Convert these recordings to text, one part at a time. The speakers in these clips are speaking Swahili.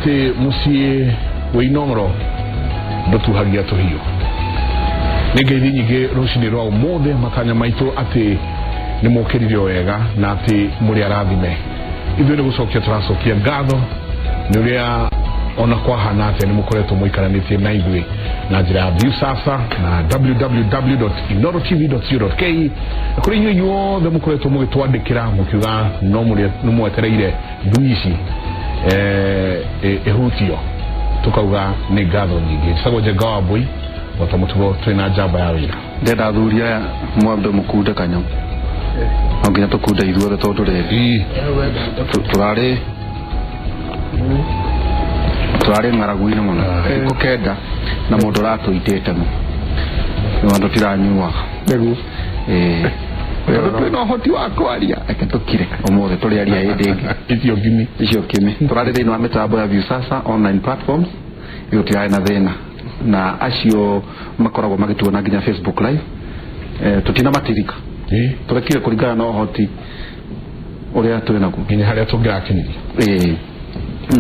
ati musie weinongro ndotu hagia to hiyo ngeithii nyingi rucini rwa umothe makanya maitu ati ni mukiririo wega na ati muri arathime ithuĩ nĩ gũcokia tũracokia ngatho nĩ ũrĩa ona kwa hana atĩ nĩ mũkoretwo mũikaranĩtie na ithuĩ na njĩra ya Viusasa na www.inorotv.co.ke kũrĩ inyuĩ inyuothe mũkoretwo mũgĩtwandĩkĩra mũkiuga no mwetereire ndui ici ihutio tukauga nĩ ngatho nyingĩ Sagwa Njenga Wambui wata mũtugo twĩna njamba ya wĩra ndenda thuria mwambe mũkunde kanyo nginya tukunde ithuothe tondũ rĩrĩ turarĩ ng'aragu-inĩ mũno kenda na mũndũ ratũitĩte mu nĩwandũ tiranyua nĩguo twĩna ũhoti wa kwaria reke tũkire ũmũthĩ tũrĩaria hĩndĩ ĩngĩ icio kimi tũrarĩ thĩinĩ wa mĩtambo ya Viusasa online platforms gũtirarĩ na thĩna na acio makoragwo magĩtuona nginya Facebook live tutina matirika turekire kũringana na ũhoti ũrĩa twĩ naguo nginya harĩa tũngĩrakinyĩria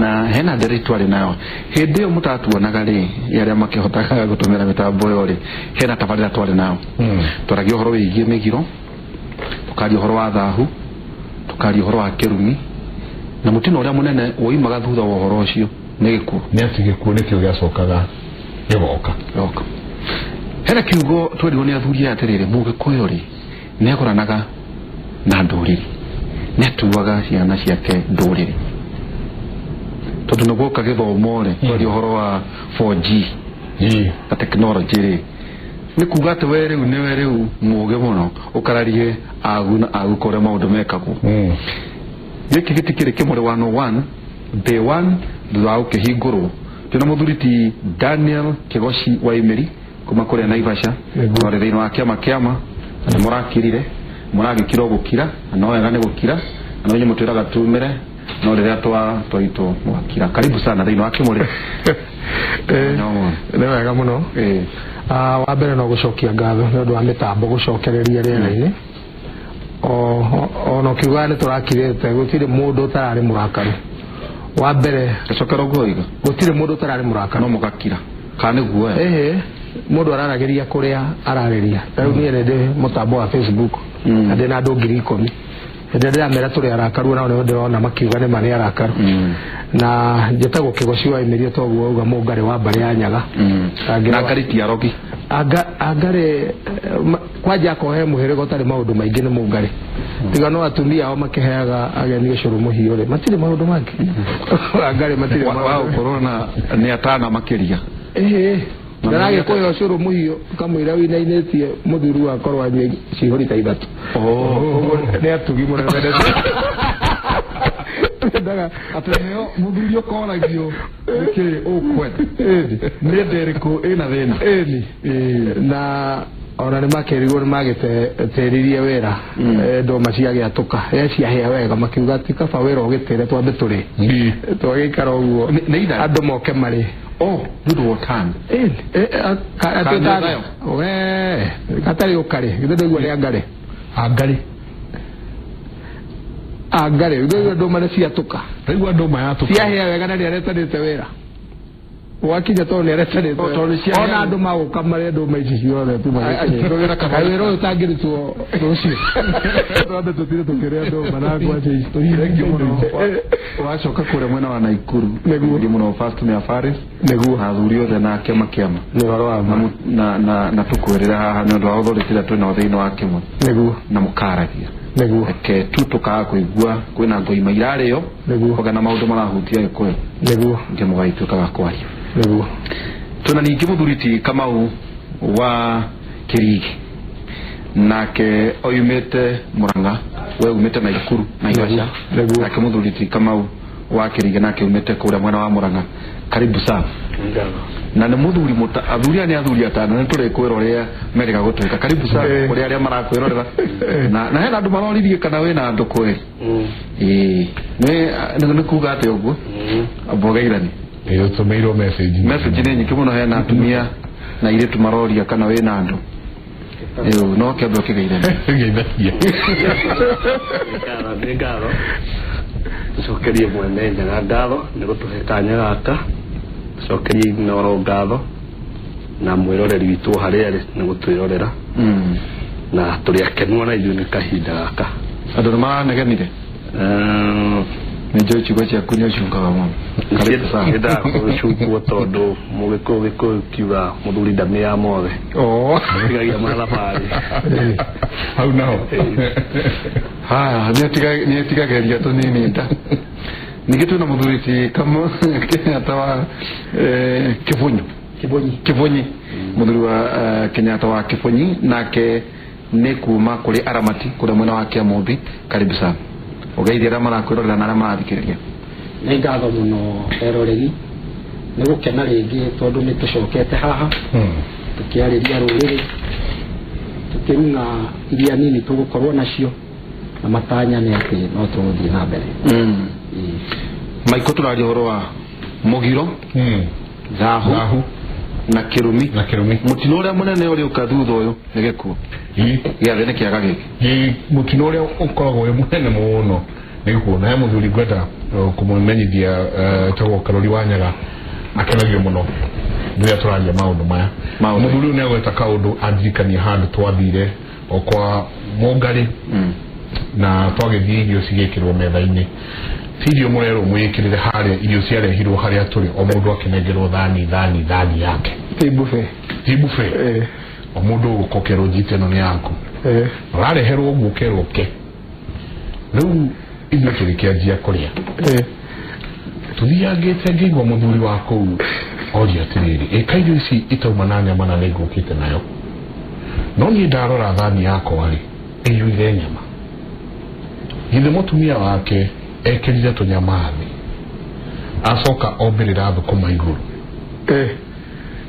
na hena ndere twari nayo hĩndĩ ĩyo mũtatuonaga rĩ arĩa makĩhotaga gũtũmĩra mĩtambo ĩyo rĩ hena tabarĩra twari nayo twaragia ũhoro wĩgiĩ mĩgiro tukaria ũhoro wa thahu tukaria ũhoro wa kĩrumi na mũtino ũrĩa mũnene woimaga thutha wa ũhoro ũcio nĩ gĩkuũ nĩ atĩ gĩkuũ nĩkĩo gĩacokaga gĩgoka hena kiugo twerirwo nĩ athuri atĩrĩrĩ mũgĩkũyũ rĩ nĩagũranaga na ndũrĩrĩ nĩatuaga ciana ciake ndũrĩrĩ tondũ nĩgũka gĩthomo rĩ twaria ũhoro wa 4G na tekinoronjĩ rĩ nĩ kuga atĩ we rĩu nĩwe rĩu mũũgĩ mũno ũkararie agu na agu kũrĩa maũndũ mekagwo gĩkĩ gĩtikĩrĩ kĩmũrĩ 101 day 1 thutha wa gũkĩhingũrwo twĩna mũthuri ti Daniel Kĩgoci wa Imeri kuma kũrĩa Naivasha twarĩ thĩinĩ wa kĩama nĩ mũrakirire mũragĩkira gũkira no wega nĩ gũkira no nyamũ twĩraga tumĩre no rĩrĩa twaitwo mwakira karibu sana thĩinĩ wa kĩmũrĩ nĩ wega mũno wa mbere no gũcokia ngatho nĩ ũndũ wa mĩtambo gũcokereria rĩera-inĩ ona ũkiuga nĩ tũrakirĩte gũtirĩ mũndũ ũtararĩ mũrakaru wa mbere gũcokera ũguo iga gũtirĩ mũndũ ũtararĩ mũrakaru no mũgakira kana nĩguo mũndũ araragĩria kũrĩa ararĩria rĩu niĩ ndĩ mũtambo wa Facebook na ndĩna andũ 10,000 ndĩrĩa mera tũrĩ arakaru nao nĩ ndĩrona makiuga nĩ marĩ arakaru na njĩtagwo Kĩgoci wa Imeri toguo uga mũngarĩ wa mbarĩ ya Nyaga na ngari ti arogi angare kwanja kohe mũhĩrĩga ũtarĩ maũndũ maingĩ nĩ mũngarĩ tiga no atumia ao makĩheaga ageni ũcũrũ mũhiũ rĩ matirĩ maũndũ mangĩ angare matirĩ wa corona nĩ atana makĩria ndarage kũhe ũcũrũ mũhiũ kamũira wĩnainĩtie mũthuri wa korwo anyue cihũri ta ithatũ nĩ atugi mũno ndaga ateo mũthuri ũkoragio nĩkĩ ũkwenda nĩ nderĩkũ ĩna thĩna na ona nĩ makĩrigwo nĩ magĩteririe wĩra ndoma ciagĩatũka ciahĩa wega makiuga ti kaba wĩra ũgĩtĩre twambe tũrĩ twagĩikara ũguo andũ moke marĩ good work hand katari ukare githendo igwa rĩa ngare angare githendo ndoma nĩ ciatuka igwa ndoma yatuka ciahĩa wega na nĩaretanĩte wĩra wakinya to nĩaretanĩte ona andũ maguka marĩ ndoma ici ciothe tu magĩkinyĩra wĩra ũyũ ũtangĩrutwo rũciũ twambe tũtire tũkĩrĩa ndoma na ngwaci ici tũhirengi mũno wacoka kũrĩa mwena wa Naikuru nĩguo mũno first nĩ Faris nĩguo athuri othe na kĩama nĩ waro wa na tũkwĩrĩra haha nĩ ũndũ wa ũthondekire twĩna thĩinĩ wa kĩmwe nĩguo na mũkaragia nĩguo ke tutukaga kũigua kwĩna ngoima irarĩo ogana maũndũ marahutia gĩkũyũ nĩguo mũgagĩtuĩkaga kwaria nĩguo tuna ningĩ mũthuri ti Kamau wa Kĩrigi nake oimĩte Murang'a we umĩte Naikuru Naivasha nake mũthuri ti Kamau wa Kĩrigi nake umĩte kũrĩa mwena wa Murang'a karibu sana na nĩ mũthuri athuri nĩ athuri atano nĩ tũrĩkwĩrwo ũrĩa merĩga gũtwĩka karibu sana kũrĩ arĩa marakwĩrorera na hena andũ maroririe kana wĩna andũ kwĩ nĩ kuga atĩ ũguo abogeirani tũmeirwo message nĩ nyingĩ mũno hena atumia na airĩtu maroria kana wĩna andũ no kĩambe ũkĩgeithania tucokerie mwene Nyaga ngatho nĩ gũtũhe kanya gaka, tucokerie Inooro ngatho na mwĩroreri witũ harĩa arĩ nĩ gũtwĩrorera na tũrĩ akenu na ithuĩ nĩ kahinda gaka. Andũ nĩ maranegenire nĩ njũĩ ciugo ciaku nĩ ũcungaga mũno. Nĩnda gũcungwo tondũ Mũgĩkũyũ kiuga mũthuri ndamĩaga mothe tigagia mathabarĩ hau naho nĩ atigageria tũnini nda. Ningĩ twĩna mũthuri ti Kenyatta wa Kibonyi, mũthuri wa Kenyatta wa Kibonyi, nake nĩ kuma kũrĩ Aramati kũrĩa mwena wa Kĩamũmbi. Karibu sana, ũgeithia arĩa marakwĩrorera na arĩa marathikĩrĩria. Nĩ ngatho mũno eroreri, nĩ gũkena rĩngĩ tondũ nĩ tũcokete haha tũkĩarĩria rũrĩrĩ, tũkĩruna iria nini tũgũkorwo nacio na matanya nĩ atĩ no tũgũthiĩ na mbere. Maiko tũraria ũhoro wa Mũgiro, Thahu na Kĩrumi. Mũtino ũrĩa mũnene ũrĩ ũka thutha ũyũ nĩ gĩkuũ gĩathĩ nĩ kĩaga gĩkĩ. Mũtino ũrĩa ũkoragwo wĩ mũnene mũno nĩ gĩkuũ, na he mũthuri ngwenda kũmũmenyithia etagwo Karori wa Nyaga, akenagio mũno rĩrĩa tũraria maũndũ maya. Mũthuri ũyũ nĩ agweta kaũndũ andirikania handũ twathire o kwa Mũngarĩ na twagĩthiĩ irio cigĩkĩrwo metha-inĩ. Ti irio mũrerwo mwĩkĩrĩre harĩa, irio ciarehirwo harĩa tũrĩ, o mũndũ akĩnengerwo thani yake. Ti buffet. O mũndũ ũgũkokerwo njiti ĩno nĩ yaku, ũrareherwo ũguo ũkerwo ke. Rĩu ithuĩ tũgĩkĩanjia kũrĩa, tũthiangĩte ngĩigua mũthuri wa kũu oria atĩrĩrĩ, ĩka irio ici itauma na nyama na nĩngũkĩte nayo. No niĩ ndarora thani yakwa-rĩ, ĩiyũire nyama. Githĩ mũtumia wake ekĩrire tũnyama thĩ, acoka ombĩrĩra thũkũma igũrũ.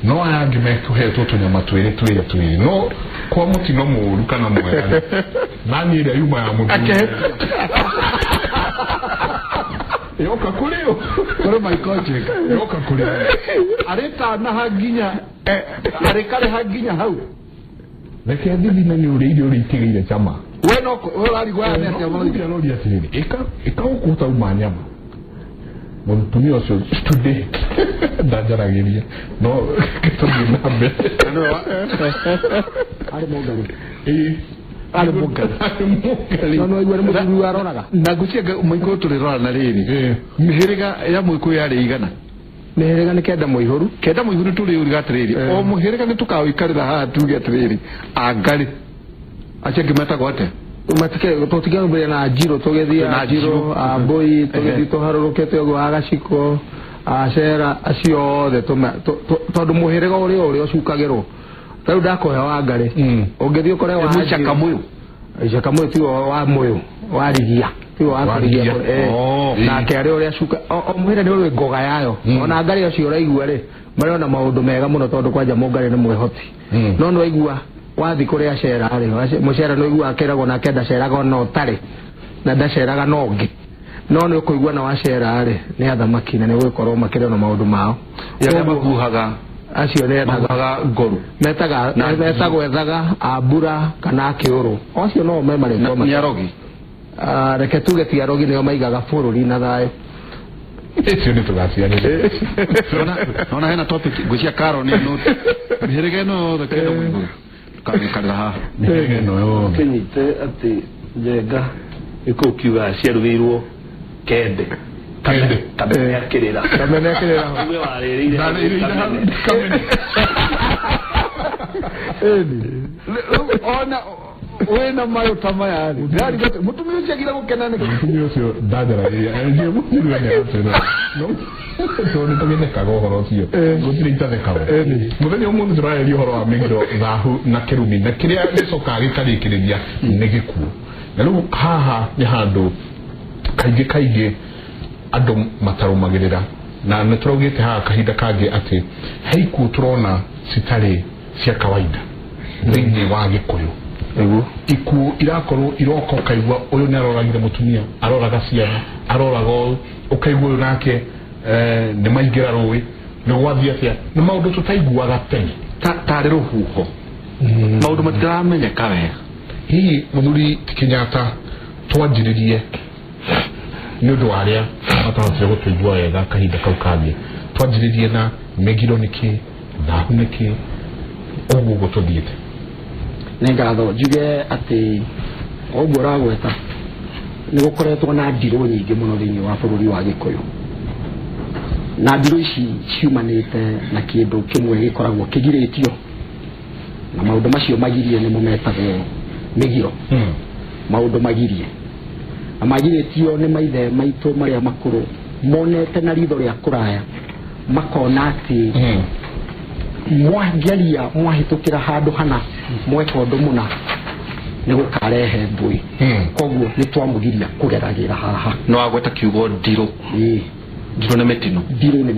No aya angĩ mekũhetwo tũnyama twĩrĩ. No kwa mũtino mũũru kana mwega, nani ĩrĩa yuma ya mũthuri yoka kũrĩo kũrĩ maikojeka, yoka kũrĩo arĩtanaha nginya arĩkareha nginya hau. Reke thithine nĩ ũrĩa irio ũrĩa itigĩire cama. We no ũrarigwa aya nĩ atĩa mũthuri atĩrĩrĩ, ĩka ũkũta uma nyama. Mũtumia ũcio today ndanjaragĩria no tũthiĩ na mbere. Arĩ Mũngarĩ. Arĩ Mũngarĩ. No igua nĩ mũthuri waroraga. Na ngũcia Maiko tũrĩrora na rĩrĩ, mĩhĩrĩga ya Mũgĩkũyũ yarĩ igana. Mĩhĩrĩga nĩ kenda mũihũru. Kenda mũihũru tũrĩũriga atĩrĩrĩ, o mũhĩrĩga nĩ tũkawĩikarĩra haha tuge atĩrĩrĩ, Angarĩ acio angĩ metagwo atĩa? Tũtigambĩrĩra na Njirũ, tũgĩthiĩ Njirũ, Mbũi, tũgĩthiĩ tũharũrũkĩte ũguo Agaciko, Acera, acio othe tondũ mũhĩrĩga ũrĩa ũcukagĩrwo. Rĩu ndakũhe wa Ngarĩ, ũngĩthiĩ ũkore wa Icakamũyũ. Icakamũyũ tiwo wa Mũyũ, wa Rigia, tiwo wa Rigia. Nake arĩ ũrĩa acuka, o mũhĩrĩga nĩ ũrĩ ngoga yayo. Ona Ngarĩ acio ũraigua-rĩ, marĩ ona maũndũ mega mũno tondũ kwanja Mũngarĩ nĩ mwĩhoti. No nĩwaigua wathi kũrĩa Acera-rĩ, Mũcera nĩwaigua akeragwo nake ndaceraga ona ũtarĩ na ndaceraga na ũngĩ. No nĩ ũkũigua na Acera-rĩ nĩ athamaki na nĩ gũgĩkorwo makĩrĩ ona maũndũ mao. Arĩa makuhaga acio nĩ ethaga ngoru, metagwo ethaga Ambura kana Kĩũrũ. Acio no me marĩtwa nĩ Arogi. Reke tuge ti Arogi, nĩo maigaga bũrũri na thayũ. Icio nĩ tũgaciarĩrĩra. Ona hena topic ngũcia Karo nĩ nũti mĩhĩrĩga ĩno yothe kenda Mũigũrũ tukamĩkarĩra haha. Mĩhĩrĩga ĩno yothe kĩnyite atĩ Njenga gĩkũyũ kiuga ciarũgĩirwo Kende. Kamene akĩrĩra uwe warĩrĩire ona wena mayo tamaya ndari mutumia ucio agira gukena ni mutumia ucio ndanjaragĩria ndio mũthuri wa Nyaga no tondũ tũgĩthekaga ũhoro ũcio gũtirĩ itathekaga mũthenya ũmwe tũraria ũhoro wa Mũgiro, Thahu na Kĩrumi na kĩrĩa gĩcokaga gĩkarĩkĩrĩria nĩ gĩkuũ. Na rĩu haha nĩ handũ kaingĩ andũ matarũmagĩrĩra na nĩ tũraugĩte haha kahinda kangĩ atĩ he ikuũ tũrona citarĩ cia kawaida thĩinĩ wa Gĩkũyũ. Ikuũ irakorwo iroka ũkaigua ũyũ nĩ aroragire mũtumia, aroraga ciana, aroraga ũyũ, ũkaigua ũyũ nake nĩ maingĩra rũĩ, nĩ gwathiĩ atĩa, nĩ maũndũ tũtaiguaga tene tarĩ rũhuho, maũndũ matiramenyeka wega. Hihi mũthuri Kenyatta twanjĩrĩrie nĩ ũndũ wa arĩa matahotire gũtũigua wega kahinda kau kangĩ twanjĩrĩrie na Megiro nĩkĩ Thahu nĩkĩ ũguo tũthiĩte nĩ ngatho njuge atĩ ũguo ũragweta nĩ gũkoretwo na ndirũ nyingĩ mũno thĩinĩ wa bũrũri wa Gĩkũyũ na ndirũ ici ciumanĩte na kĩndũ kĩmwe gĩkoragwo kĩgirĩtio na maũndũ macio magirie nĩmo metagwo mĩgiro maũndũ magirie na magirĩtio nĩ maithe maitũ marĩa makũrũ monete na ritho rĩa kũraya makona atĩ mwangeria mwahĩtũkĩra handũ hana mweka ũndũ mũna nĩ gũkarehe ngũĩ koguo nĩ twamũgiria kũgeragĩra haha no agweta kiugo ndirũ ndirũ nĩ mĩtino ndirũ nĩ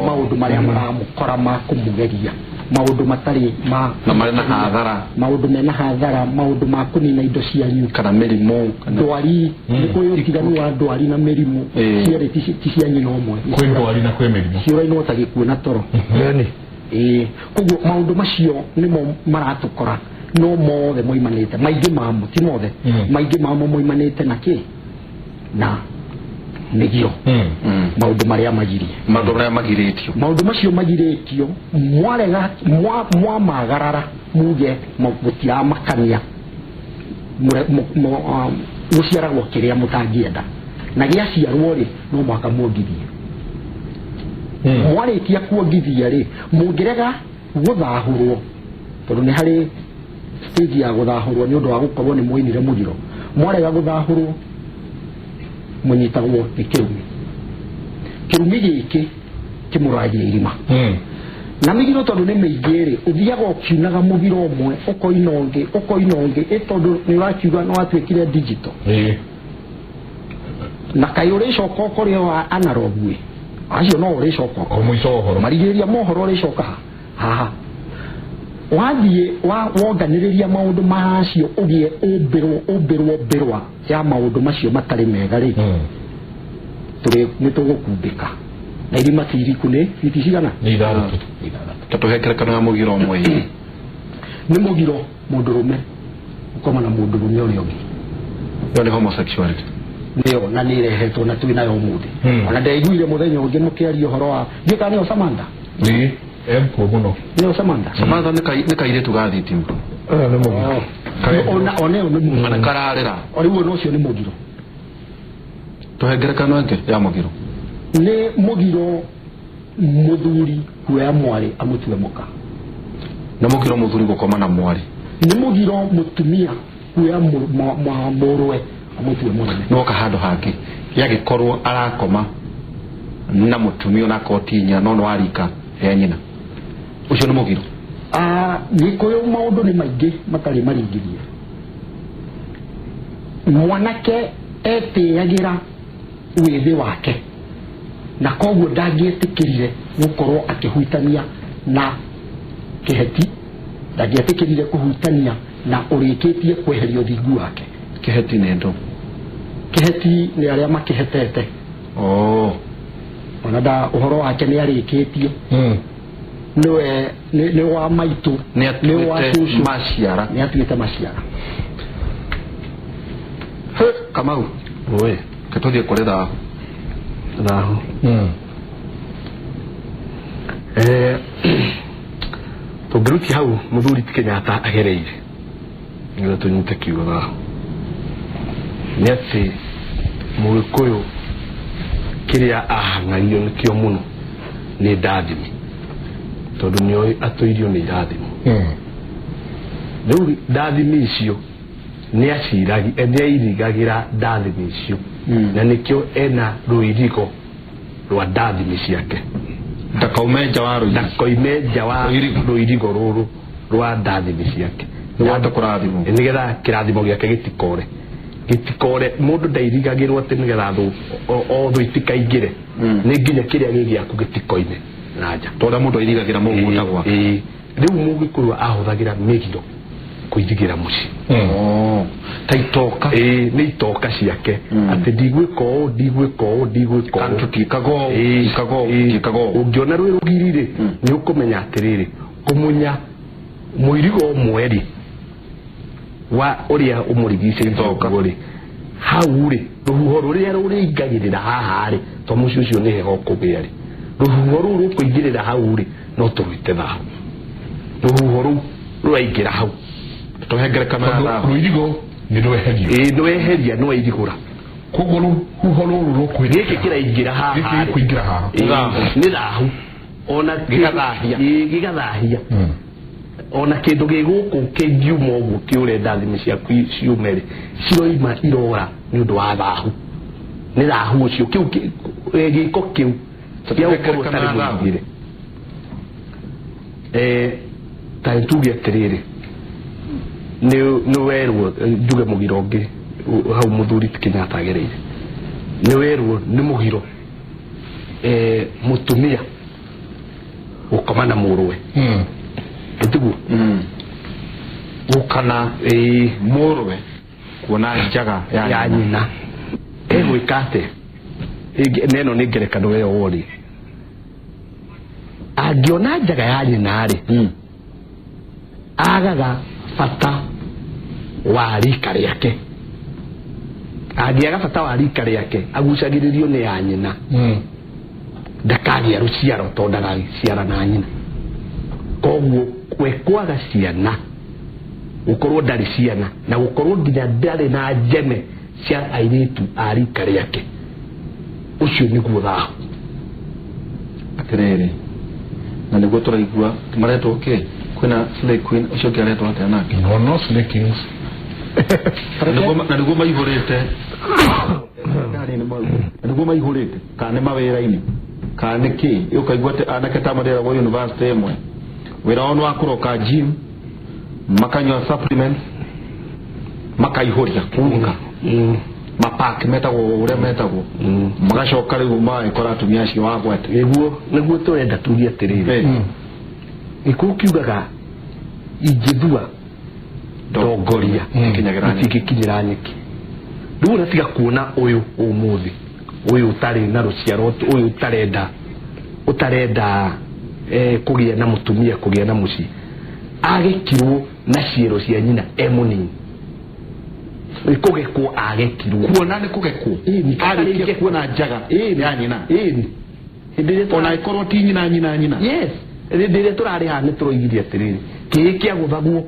maũndũ marĩa maramũkora ma kũmũgeria maũndũ matarĩ na marĩ na hathara maũndũ mena hathara maũndũ ma kũnina indo cianyu kana mĩrimũ ndwari nĩ kũrĩ ũtiganu wa ndwari na mĩrimũ cierĩ ti cia nyina ũmwe kwĩ ndwari na kwĩ mĩrimũ ciũra-inĩ ta gĩkuũ na toro koguo maũndũ macio nĩmo maratũkora no mothe moimanĩte maingĩ mamo ti mothe maingĩ mamo moimanĩte na kĩ na mĩgiro maũndũ marĩa magirĩtio maũndũ macio magirĩtio mwarega mwamagarara muge gũtiramakania gũciaragwo kĩrĩa mũtangĩenda na gĩaciarwo rĩ no mwaka muongithie mwarĩkia kuongithia rĩ mũngĩrega gũthahũrwo tondũ nĩ harĩ stage ya gũthahũrwo nĩ ũndũ wa gũkorwo nĩ mũinire mũgiro mwarega gũthahũrwo mũnyitagwo nĩ kĩrumi gĩkĩ kĩmũragia irima na mĩgiro tondũ nĩ mĩingĩ rĩ ũthiaga ũkiunaga mũgiro ũmwe ũkoina ũngĩ tondũ nĩ ũrakiuga no watuĩkire digital na kaĩ ũrĩcoka ũkorĩa wa analog acio no ũrĩcoka mũico ũhoro marigĩrĩria mohoro ũrĩcoka haha wathiĩ wonganĩrĩria maũndũ macio ũgĩe ũmbĩrwo ya maũndũ macio matarĩ mega rĩ nĩ tũgũkumbĩka na irima iriku nĩ fiti cigana nĩ ithathatũ tatũhengerekano ya mũgiro ũmwe nĩ mũgiro mũndũrũme ũkoma na mũndũrũme ũrĩa ũngĩ yo nĩ homosexuality nĩyo na nĩ irehetwo na twĩ nayo ũmũthĩ ona ndaiguire mũthenya ũngĩ mũkĩaria ũhoro wa gĩka nĩyo Samantha kuo mũno nĩyo Samantha nĩ kairĩtu ga thitima nĩ mũgiro ona ĩyo nĩ mũgiro kararĩra rĩu ona ũcio nĩ mũgiro tũhengerekano ĩngĩ ya mũgiro nĩ mũgiro mũthuri kuoya mwarĩ amũtue mũka nĩ mũgiro mũthuri gũkoma na mwarĩ nĩ mũgiro mũtumia kuoya mũrũwe amũtue mũnene noka handũ hangĩ yagĩkorwo arakoma na mũtumia ona kotinya no warika ya nyina ũcio nĩ mũgiro Gĩkũyũ maũndũ nĩ maingĩ matarĩ maringithie mwanake etĩagĩra wĩthĩ wake na koguo ndangĩetĩkĩrire gũkorwo akĩhutania na kĩheti ndangĩetĩkĩrire kũhutania na ũrĩkĩtie kweheria ũthingu wake kĩheti nĩ ndũ kĩheti nĩ arĩa makĩhetete ona ũhoro wake nĩ arĩkĩtie nĩ wa maitũ nĩ wa cũcũ maciara nĩ atuĩte maciara Kamau katũthiĩ kũrĩ Thahu tũngĩruti hau mũthuri ti Kenyatta agereire nĩguo tũnyite kiugo Thahu nĩ atĩ Mũgĩkũyũ kĩrĩa ahang'ario nĩkĩo mũno nĩ ndathimi tondũ nĩoĩ atũirio nĩ irathimo rĩu ndathimi icio nĩ airigagĩra ndathimi icio na nĩkĩo ena rũirigo rwa ndathimi ciake ndakoime nja wa rũirigo rũrũ rwa ndathimi ciake nĩgetha kĩrathimo gĩake gĩtikore mũndũ ndairigagĩrwo atĩ nĩgetha thũ itikaingĩre nĩ nginya kĩrĩa gĩ gĩaku gĩtikoime na nja tondũ mũndũ airigagĩra mũgũnda gwake rĩu Mũgĩkũyũ ahũthagĩra mĩgiro kũirigĩra mũciĩ ta itoka nĩ itoka ciake atĩ ndigwĩka ũũ ũngĩona rwĩ rũgiri rĩ nĩ ũkũmenya atĩrĩrĩ kũmunya mũirigo ũmwe rĩ wa ũrĩa ũmũrigicĩirie rĩ hau rĩ ruhuho ruria ruringagirira haha ri to mucio ucio ni heho kugea ri ruhuho ru rukuingirira hau ri no turute thahu ruhuho ru ruraingira hau tuhengerekana thahu ruirigo ni rweheria rweheria no irigura koguo ruhuho ruru rukwirira giki kiraingira haha giki kuingira haha ni thahu ona gigathahia ona kindu giguku kingiuma uguo kiure ndathimi ciaku ciumere ciroima irora ni undu wa thahu ni thahu ucio kiu giko kiu kia ukorwo tari muingire taituge atiriri ni werwo njuge mugiro ungi hau muthuri Kenyatta agereire ni werwo ni mugiro mutumia ukomana murwe Tugu ukana murwe kuona njaga ya nyina egwikate neno ni ngerekano yo wori agiona njaga ya nyina ri agaga fata wa rika riake agiaga fata wa rika riake agucagiririo ni ya nyina ndakagia ruciaro tondaga ciara na nyina koguo kwekwaga ciana gukorwo ndari ciana na gukorwo nginya ndari na njeme cia airitu a rika riake ucio niguo thahu atiriri na niguo turaigua maretwo ke kwina Slay Queen ucio ngiaretwo atia nake no Slay Kings na niguo maihurite niguo maihurite kana mawira-ini kana ki ukaigua anake tamarera wa university imwe wira ono akuroka gym makanywa supplements makaihoria kunga mapak metago ure metago magacoka riu maikora atumia acio wagwete niguo turenda tugia atiriri ikukiugaga ingithua ndongoria ikikinyira nyeki riu natiga kuona uyu umuthi uyu utari na ruciaro uyu utarenda kugia na mutumia kugia na muci agekirwo na ciero cia nyina emunini ikugekwo agekirwo kuona ni kugekwo arikia kuona njaga ya nyina ona ikorwo ti nyina yes ndire turari ha ni turoigiria atiriri kikia guthagwo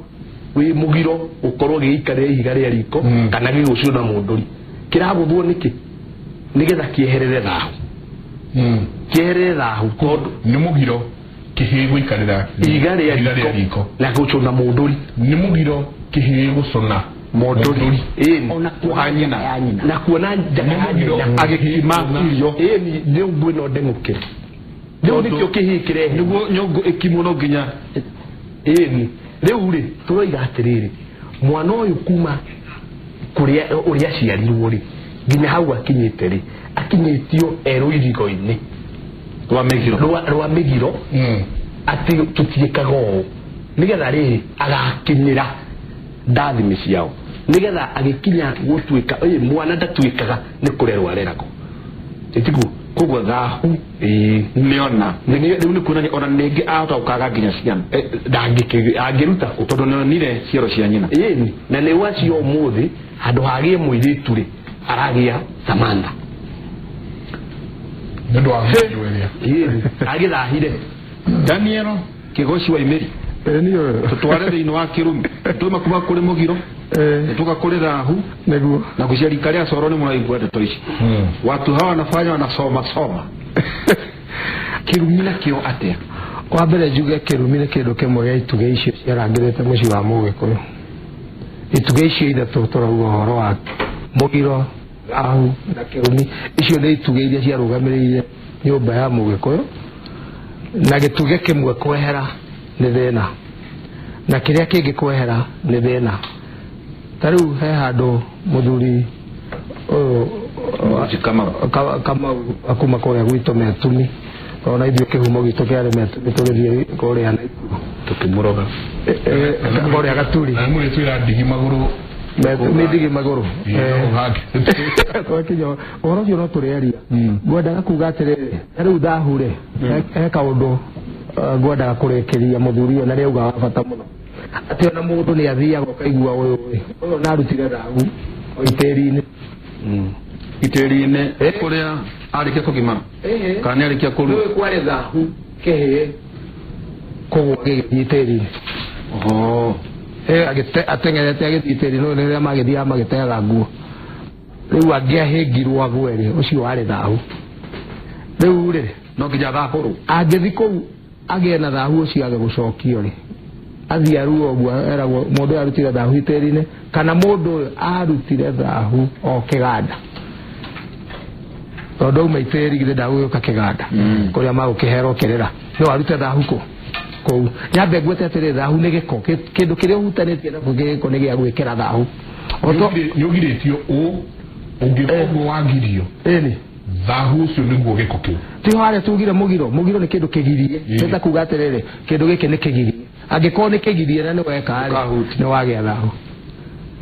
wi mugiro ukorwo giikare ihiga ria riko kana gigucuna munduri kiraguthwo niki nigetha kieherere thahu kieherere thahu tondu ni mugiro kihigo ikarira ihiga ria riko na gucuna munduri ni mugiro kihigo gucuna munduri ona kuhanyina na kuona njaga agikima irio ni ubwe no ndenguke ndio nikio kihikire niguo nyongo ikimuno nginya riu ri turoiga atiriri mwana uyu kuma kuria uria ciarirwo ri nginya hau akinyite ri akinyitio eruirigo-ini rwa migiro ati tutiikaga uu nigetha riri agakinyira ndathimi ciao nigetha agikinya gutuika mwana ndatuikaga ni kurerwa rerako titigu kugwa thahu niona riu ni kuona ona ningi ahota ukaga nginya ciana angiruta tondu nionire ciero cia nyina na ni wacio umuthi handu hagie muiritu ri aragia Samantha ndu wa mweria agithahire Daniel kigoci wa imeri niyo tutware thiini wa kirumi tuma kuma kuri mugiro tuka kuri thahu niguo na kuciarika ria coro ni muraigua ndeto ici watu hawa wanafanya wanasoma kirumi na kio atia wa mbere njuge kirumi ni kindu kimwe gia ituge icio ciarangirite muci wa Mugikuyu ituge icio ithatu turauga uhoro wa mugiro thahu na kirumi icio ni ituge iria ciarugamiririre nyumba ya Mugikuyu na gituge kimwe kwehera ni thina na kiria kingi kwehera ni thina tariu he handu muthuri kama akuma kuria gwito metumi ona ithio kihumo gitu kiari metumi tugithie kuria na tukimuroga kuria gaturi muri twira ndigi maguru metumi ndigi maguru twakinya oro cio no tureria ngwendaga kuga atiriri tariu thahure he kaundu ngwendaga kurekeria muthuri na riuga wa bata muno ati ona mundu ni athiaga ukaigua uyu narutire thahu oiteri-ini iteri-inĩ kũrĩa arĩkia kũgima kana arĩkia kũru nĩ kware thahu kĩhĩ kũgwa gĩgĩthiĩ tĩri-inĩ ateng'erete agĩthiĩ tĩri no rĩrĩa magĩthiaga magĩteaga nguo rĩu angĩahĩngirwo agwe rĩ ũcio warĩ thahu rĩu rĩ no nginya agakũrwo angĩthiĩ kũu agĩe na thahu ũcio age gũcokio rĩ athiĩ aruo ũguo eragwo mũndũ ũyũ arutire thahu tĩri-inĩ kana mũndũ ũyũ arutire thahu o kĩganda tondũ auma itĩri githĩ ndagũgĩũka kĩganda kũrĩa magũkĩherwo kĩrĩra no arute thahu kũu nyambe ngwete atĩrĩ thahu nĩ gĩko kĩndũ kĩrĩa ũhutanĩtie nakĩo gĩko nĩ gĩa gwĩkĩra thahu nĩũgirĩtio ũ ũngĩkorwo wagirio thahu ũcio nĩguo gĩko kĩu tiho harĩa tugire mũgiro nĩ kĩndũ kĩgirie nĩta kuga atĩrĩrĩ kĩndũ gĩkĩ nĩ kĩgirie angĩkorwo nĩ kĩgirie na nĩ weka nĩ wagĩa thahu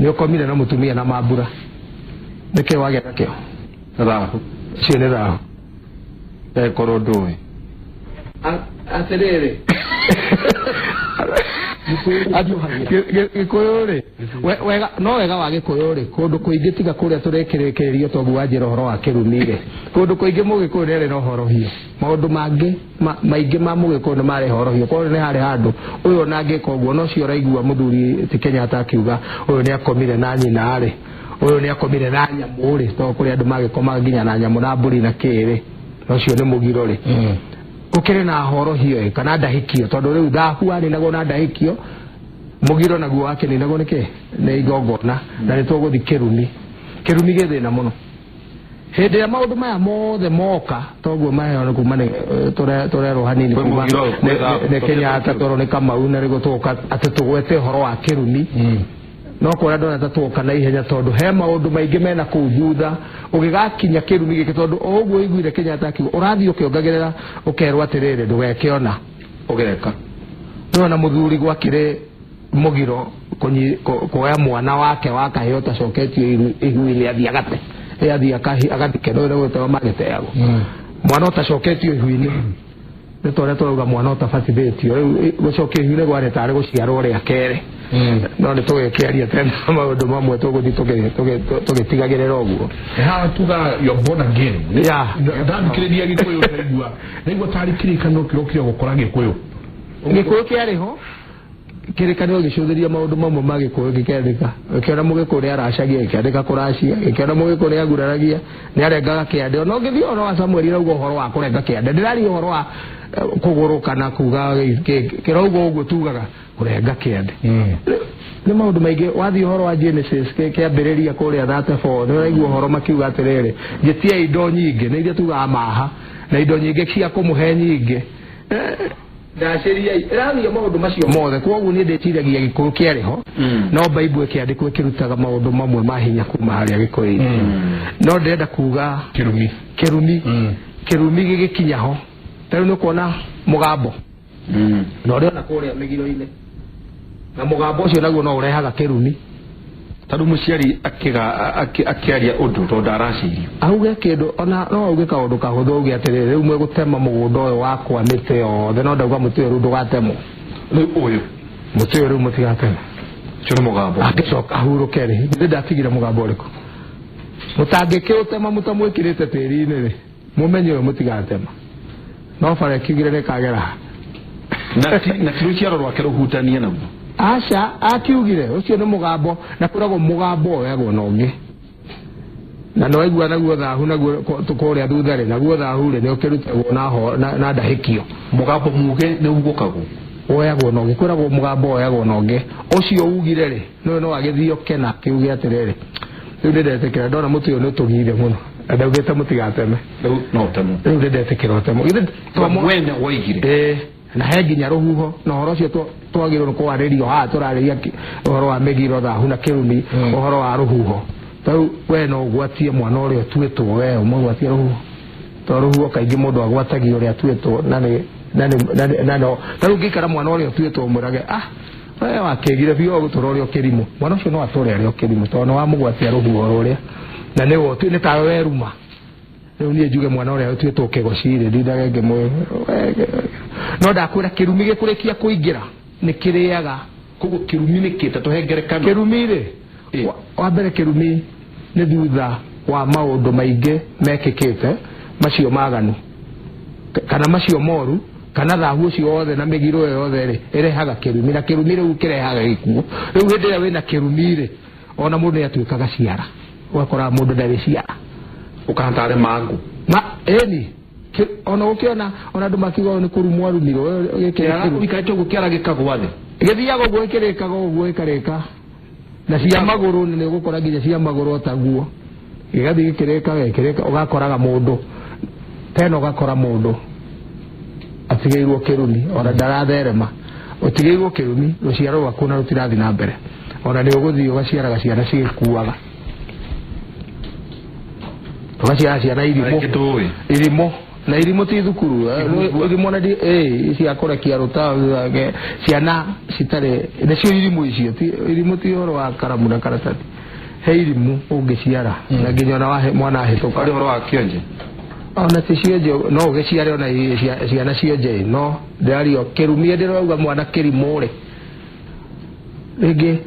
nĩ ũkomire na mũtumia na mambura nĩkĩo wagĩa nakĩo thahu cio nĩ thahu ekorwo ndũĩ atĩrĩrĩ gĩkũyũ rĩ no wega wa gĩkũyũ rĩ kũndũ kũingĩ tiga kũrĩa tũrekĩrĩkĩrĩrio tondũ wanjĩra ũhoro wa kĩrumi rĩ kũndũ kũingĩ mũgĩkũyũ nĩ arĩ na ũhorohio maũndũ mangĩ maingĩ ma mũgĩkũyũ nĩ marĩ ũhorohio koguo nĩ harĩ handũ ũyũ ona angĩka ũguo no cio ũraigua mũthuri ti Kenyatta akiuga ũyũ nĩ akomire na nyina rĩ ũyũ nĩ akomire na nyamũ rĩ tondũ kũrĩ andũ magĩkomaga nginya na nyamũ na mbũri na kĩrĩ no cio nĩ mũgiro rĩ gũkĩrĩ na horohio kana ndahĩkio tondũ rĩu thahu aninagwo na ndahĩkio mũgiro naguo wake ninagwo nĩkĩ nĩ igongona na nĩ tũgũthiĩ kĩrumi gĩthĩna mũno hĩndĩ ya maũndũ maya mothe moka toguo maheo kuma tũrerwo hanini kuma nĩ Kenyatta toro nĩ Kamau na rĩgo tũka atĩ tũgwete ũhoro wa kĩrumi no kũrĩa ndona ta tũka na ihenya tondũ he maũndũ maingĩ mena kũu thutha ũgĩgakinya kĩrumi gĩkĩ tondũ o ũguo iguire Kenyatta akiuga ũrathiĩ ũkĩongagĩrĩra ũkerwo atĩrĩrĩ ndũgekĩona ũgeka no na mũthuri gwakĩrĩ mũgiro kuoya mwana wake wakaheo tacoketio ihu-inĩ athiĩ agate athiĩ agathike no rĩu gũtewa magĩteagwo mwana ũtacoketio ihu-inĩ nĩ tũrĩa tũrauga mwana ũtabatithĩtio rĩu gũcokio ihu-inĩ gwarĩ tarĩ gũciarwo rĩa kerĩ no nĩ tũgĩkĩaria tena maũndũ mamwe tũgũthiĩ tũgĩtigagĩrĩra ũguo haha tuga you're born again ndathikĩrĩria gĩkũyũ ndaigua tarĩ kĩrĩkanĩro kĩrokire gũkora gĩkũyũ kĩarĩ ho kĩrĩkanĩro gĩcũthĩria maũndũ mamwe ma gĩkũyũ gĩkĩandĩka gĩkĩona mũgĩkũyũ nĩ aracagia gĩkĩandĩka kũracia gĩkĩona mũgĩkũyũ nĩ aguraragia nĩ arengaga kĩande ona ũngĩthiĩ ũhoro wa Samueli rauga ũhoro wa kũrenga kĩande ndĩraria ũhoro wa kũgũrũka na kuga kĩrauga ũguo tugaga kũrenga kĩande nĩ maũndũ maingĩ wathiĩ ũhoro wa Genesis kĩambĩrĩria kũrĩa 34 nĩ ũraigua ũhoro makiuga atĩrĩrĩ njĩtia indo nyingĩ nĩ iria tugaga maha na indo nyingĩ cia kũmũhe nyingĩ ndacĩria ĩrathiĩ maũndũ macio mothe koguo niĩ ndĩciragia gĩkũyũ kĩarĩ ho no Bible ĩkĩandĩkwo ĩkĩrutaga maũndũ mamwe ma hinya kuma harĩa gĩkũyũ-inĩ no ndĩrenda kuga kĩrumi gĩgĩkinya ho tarĩu nĩ kuona mũgambo na ũrĩona kũrĩa mĩgiro-inĩ na mũgambo ũcio naguo no ũrehaga kĩrumi tarĩu mũciari akĩaria ũndũ tondũ aracirio auge kĩndũ ona no auge kaũndũ kahũthũ auge atĩrĩrĩ rĩu mwĩgũtema mũgũnda ũyũ wakwa mĩtĩ yothe no ndauga mũtĩ ũyũ rĩu ndũgatemwo rĩu ũyũ mũtĩ ũyũ rĩu mũtigatema ũcio nĩ mũgambo agĩcoka ahurũke rĩ ndĩ ndatigire mũgambo ũrĩkũ mũtangĩkĩũtema mũtamwĩkĩrĩte tĩri-inĩ rĩ mũmenye ũyũ mũtigatema no bara ĩkiugire nĩ kagera na ti rũciaro rwake rũhutanie naguo aca akiugire ũcio nĩ mũgambo na kũragwo mũgambo oyagwo na ũngĩ na no aigua naguo thahu naguo tũkũrĩa thutha rĩ naguo thahu rĩ nĩ ũkĩrutagwo na ndahĩkio mũgambo muge nĩ ugũkagwo oyagwo na ũngĩ kũragwo mũgambo oyagwo na ũngĩ ũcio ugire rĩ no agĩthiĩ okena akiuge atĩrĩrĩ rĩu ndĩretĩkĩra ndona mũtĩ ũyũ nĩ ũtũgire mũno ndaugĩte mũtigateme rĩu no temo rĩu ndĩretĩkĩra ũtemo wene woigire na he nginya rũhuho na ũhoro ũcio twagĩrĩirwo nĩ kwarĩrio haha tũrarĩria ũhoro wa mĩgiro thahu na kĩrumi ũhoro wa rũhuho tarĩu we no ũgwatie mwana ũrĩa ũtuĩtwo we ũmũgwatie rũhuho tondũ rũhuho kaingĩ mũndũ agwatagia ũrĩa atuĩtwo na no tarĩu ngĩikara mwana ũrĩa ũtuĩtwo ũmũrage we wakĩgire biũ gũtũra ũrĩa ũkĩrimũ mwana ũcio no atũre arĩa ũkĩrimũ tondũ wamũgwatia rũhuho rũrĩa na nĩ tawe weruma rĩu niĩ njuge mwana ũrĩa ũtuĩtwo kĩgocirĩ ndindage ngĩmwe no ndakwĩra kĩrumi gĩkũrĩkia kũingĩra nĩ kĩrĩaga koguo kĩrumi nĩ kĩta tũhengerekano kĩrumi rĩ wa mbere kĩrumi nĩ thutha wa maundu maingi mekikite macio maganu kana macio moru kana thahu cio othe na migiro yothe ri irehaga kirumi na kirumi riu kirehaga gikuo riu hindi ya wina kirumi ri ona mundu atuikaga ciara wakora mundu ndari ciara ukantare mangu ma eni ona ukiona ona ndu makigo ni kurumwa rumiro ya ikacho gukiara gikagwathi githiaga guo ikirikaga guo ikarika na cia maguru ni gukora nginya cia maguru taguo igathi gikirika ugakoraga mundu tena ugakora mundu atigeirwo kirumi ona ndaratherema utigeirwo kirumi ruciaro rwaku na rutirathi na mbere ona ni uguthii ugaciaraga ciana cigikuaga ugaciara ciana irimo na irimo ti thukuru irimo na cia kurekia rutawa ciana citare nicio irimo icio irimo ti oro wa karamu na karatati he irimo ungiciara na nginya na wahe mwana ahituka ari oro wa kionje ona ticionje no ugiciare ona ciana cionje no ndario kirumi ndirauga mwana kirimure rege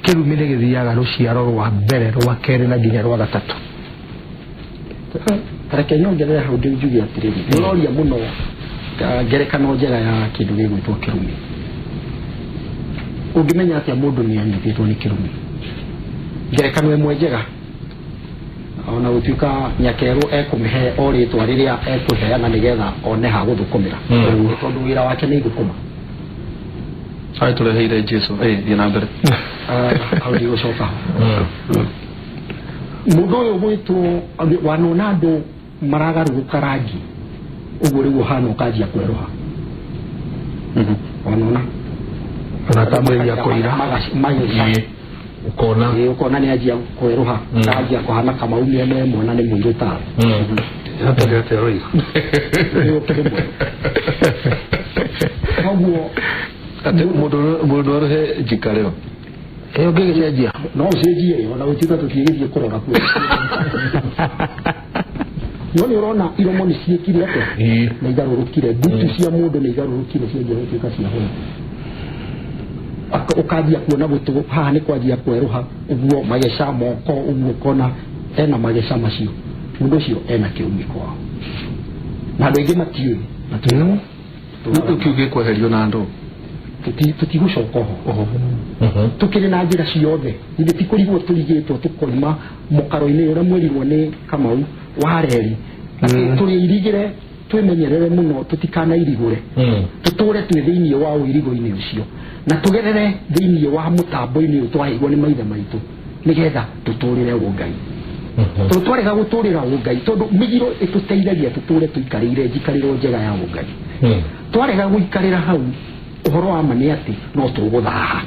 kirumi ni githiaga ruciaro rwa mbere rwa keri na nginya rwa gatatu reke nyongerera hau njuge atiriri niroria muno ngerekano njega ya kindu gigwitwo kirumi ungimenya atia mundu ni anyititwo ni kirumi ngerekano imwe njega ona gutuika nyakeru ekumihe oritwa riria ekuheana nigetha one ha guthukumira tondu wira wake ni gukuma ai tureheire Jesu thie na mbere au ndio coka mundu uyu gwitwo wanona andu maragaruka rangi uguo riu hana ukajia kweruha wanona unatamburia kuira ukona ni ajia kweruha ajia kuhana kama umie memo na ni mundu ta hata ndio teroi haguo ate mundu rohe jikareo eyo gigicenjia no cenjie ona utika tukigirie kurora ku yoni urona iromo ni ciekire ate na igarurukire butu cia mundu ni igarurukire cia gituika cia hono ukajia kuona gutu haha ni kwajia kweruha uguo magesha moko uguo kona ena magesha macio mundu ucio ena kirumi kwao na andu aingi matiui ukiuge kweherio na andu tutigucoka ho tukiri na njira ciothe ithe tikurigwo turigitwo tukoima mukaro-ini uria mwerirwo ni Kamau wareri turi irigire twimenyerere muno tutikana irigure tuture twi thiini wa irigo-ini ucio na tugerere thiini wa mutambo-ini twahigwo ni maithe maitu nigetha tuturire ungai tutwarega guturira ungai tondu migiro ituteithagia tuture tuikarire njikariro njega ya ungai twarega guikarira hau uhoro wa mani ati no tuguthaha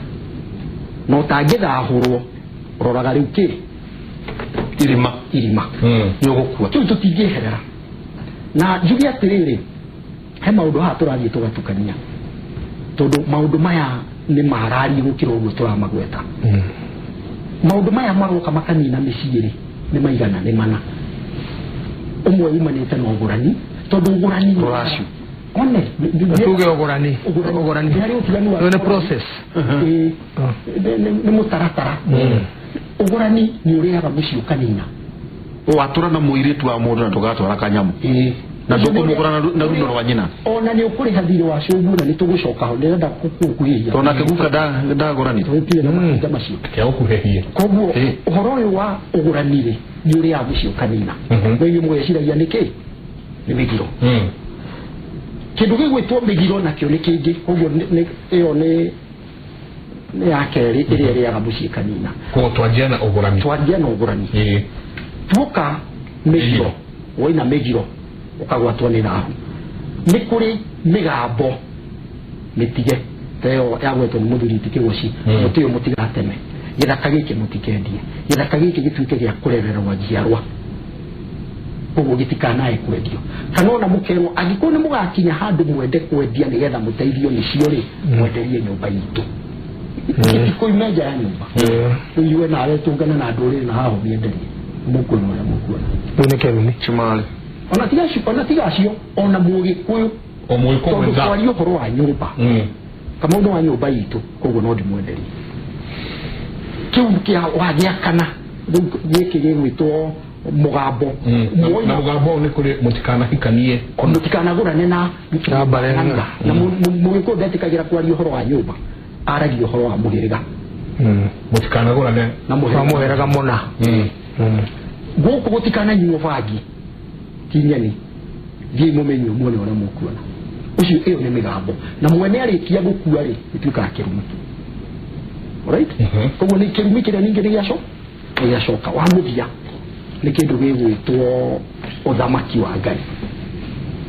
no tangithahurwo roraga riu ki irima nyogukua tutingiherera na njugi atiriri he maundu ha turathie tugatukania tondu maundu maya ni marari gukira uguo turamagweta maundu maya maroka makanina miciiri ni maigana ni mana umwe umanite na ugurani tondu ugurani ruracio one tuge ogorani ni process ni mutaratara ogorani ni uriaga mucio kanina watura na muiritu wa mundu na tugatwara kanyamu na tukumugura na rundo rwa nyina ona ni ukuri hathiri wa cubu na ni tugucoka ho ndenda kukuhiya ona kiguka da gorani twitire na mahinda macio kya ukuhehia koguo uhoro uyu wa ogorani ri ni uriaga mucio kanina wewe mweciragia niki ni migiro kindu gigwitwo migiro nakio ni kingi koguo iyo ni ya keri iria iriaga mucio kanina ko twanjia na ogorani tuka migiro woina migiro ukagwatwo ni rahu ni kuri migambo mitige teo yagwetwo ni muthuriti kigoci mutiyo mutigateme githaka giki mutikendie githaka giki gituike gia kurererwa njiarwa koguo gitikanae kwendio kana ona mukerwo angiko ni mugakinya handu mwende kwendia nigetha muteithio nicio ri mwenderie nyumba itu itiko imeja ya nyumba iwe na ale tungana na nduriri na haho mienderie mukuno ni kerumi chimale ona tigacio ona mugikuyu omwikomenza kwa hiyo horo wa nyumba kama ndo wa nyumba itu koguo no ndimwenderie kiu kia wagia kana giki gigwitwo mugambo na mugambo ni kuri mutikana hikanie mutikana gurane na barenga na mugiko ndetikagira kwari uhoro wa nyumba aragi uhoro wa muhiriga mutikana gurane na muhiriga mona guku gutikana nyuo vagi kinyani ndi mumenyo muone ora mukuona ucio iyo ni migambo na mwene arikia gukua ri ituka kirumi right koguo ni kirumi kire ningi ni giacoka wa muthia ni kindu gigwitwo uthamaki wa Ngai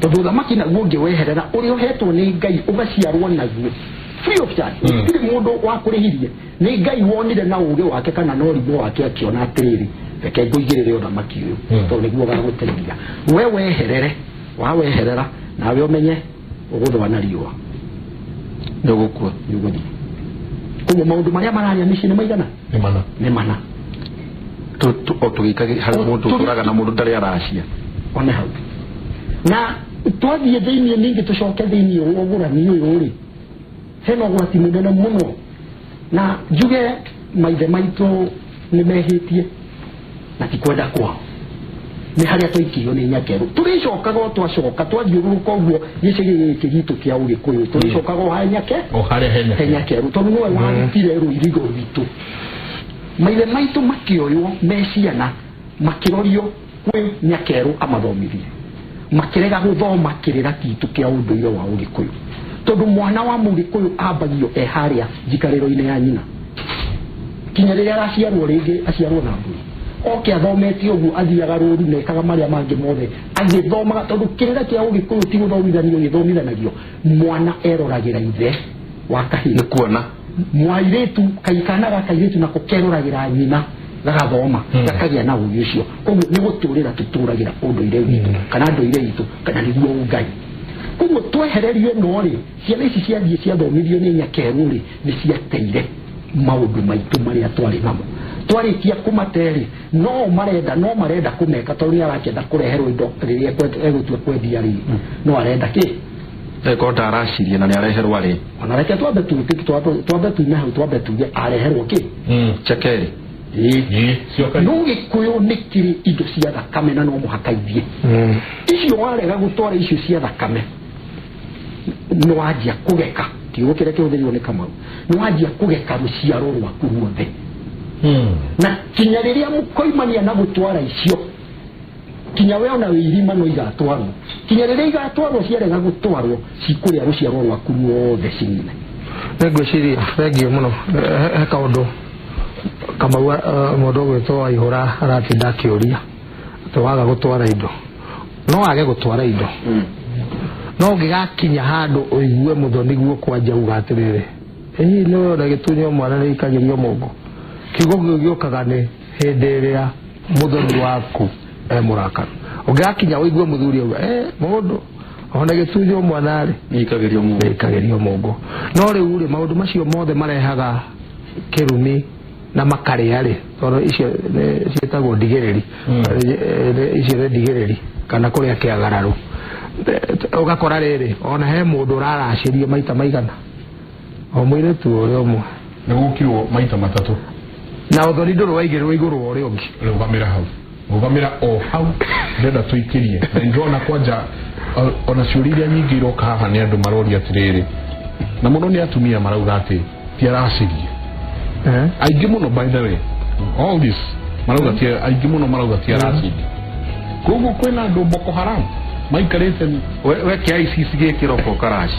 tondu uthamaki naguo ungiweherera uri uhetwo ni Ngai ugaciarwo naguo free of charge ndi mundu wa kurihirie ni Ngai wonire na uge wake kana no ribo wake akiona atiriri reke nguigirire uthamaki uyu tondu niguo gaguteithia we weherere waweherera nawe umenye uguthwa na riwa ndugukua nyuguthi koguo maundu maria mararia mici ni maigana ni mana tugikage hari mundu turaga na mundu ndari aracia one hau na twathie thiini ningi tucoke thiini ugurani uyu ri hena gwati munene muno na njuge maithe maitu ni mehitie na tikwenda kwao ni haria twaikio ni nyakeru turicokaga twacoka twathiururuka uguo gicigi gitu kia Ugikuyu turicokaga ha nyake o haria he nyakeru tondu niwe warutire ruirigo rwitu maithe maitu makioywo meciana makirorio kwi nyakeru amathomithie makirega guthoma kirira kitu kia unduire wa Ugikuyu tondu mwana wa Mugikuyu ambagio haria njikariro-ini ya nyina kinya riria araciarwo ringi aciarwo na mburi oke athomete uguo athiaga ruru nekaga maria mangi mothe agithomaga tondu kirira kia Ugikuyu ti guthomithanio githomithanagio mwana eroragira ithe wa kahini kuona mwairetu kaikanaga kairetu na kukeroragira nyina gagathoma gakagia na uyu ucio koguo ni guturira tuturagira unduire witu kana nduire itu kana niguo Ngai koguo twehererie no ri ciana ici ciathie ciathomithio ni nyakeru ri ni ciateire maundu maitu maria twari namo twarikia kumateri no marenda kumeka tondu ni arakenda kureherwo indo riria egutue kwendia ri no arenda ki ekota aracirie na ni areherwo ri ona reke twambe tuime hau twambe tuge areherwo ki chekeri no Gikuyu ni kiri indo cia thakame na no muhakaithie icio warega gutwara icio cia thakame no wajia kugeka kiugo kire kiuthirio ni Kamau no wajia kugeka ruciaro rwaku ruothe na kinya riria mukoimania na gutwara icio kinya we ona wirima no igatwarwo kinya riria igatwarwo ciarega gutwarwo cikuria ruciaro rwaku ruothe cinine ngwiciria thengio muno he kaundu Kamau mundu gwitwo Ihura aratinda akiuria twaga gutwara indo no age gutwara indo no gigakinya handu uigue muthoni guo kwanja ugatirire no ndagitunyo mwana ni ikagirio mungu kigo giokaga ni hindi ria muthoni waku murakara ugakinya uigue muthuri uga mundu ona gitunyo mwana ri ikagirio mungu no riu ri maundu macio mothe marehaga kirumi na makaria ri tondu icio cietagwo ndigiriri icio ni ndigiriri kana kuria kiagararu ugakora riri ona he mundu uraracirie maita maigana o mwire tu uri umwe ni gukirwo maita matatu na uthoni nduru waigirwo iguru uri ungi rugamira o hau ndenda tuikirie na ndona kwanja ona ciuriria nyingi iroka haha ni andu maroria atiriri na muno ni atumia marauga ati ti aracirie aingĩ muno by the way all this marauga ti aingĩ muno marauga ti aracirie koguo kwina andu Boko Haram maikarite we kia ICC gikiroko karaci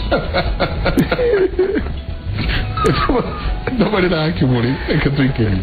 nobody na kimuri ekatuikiri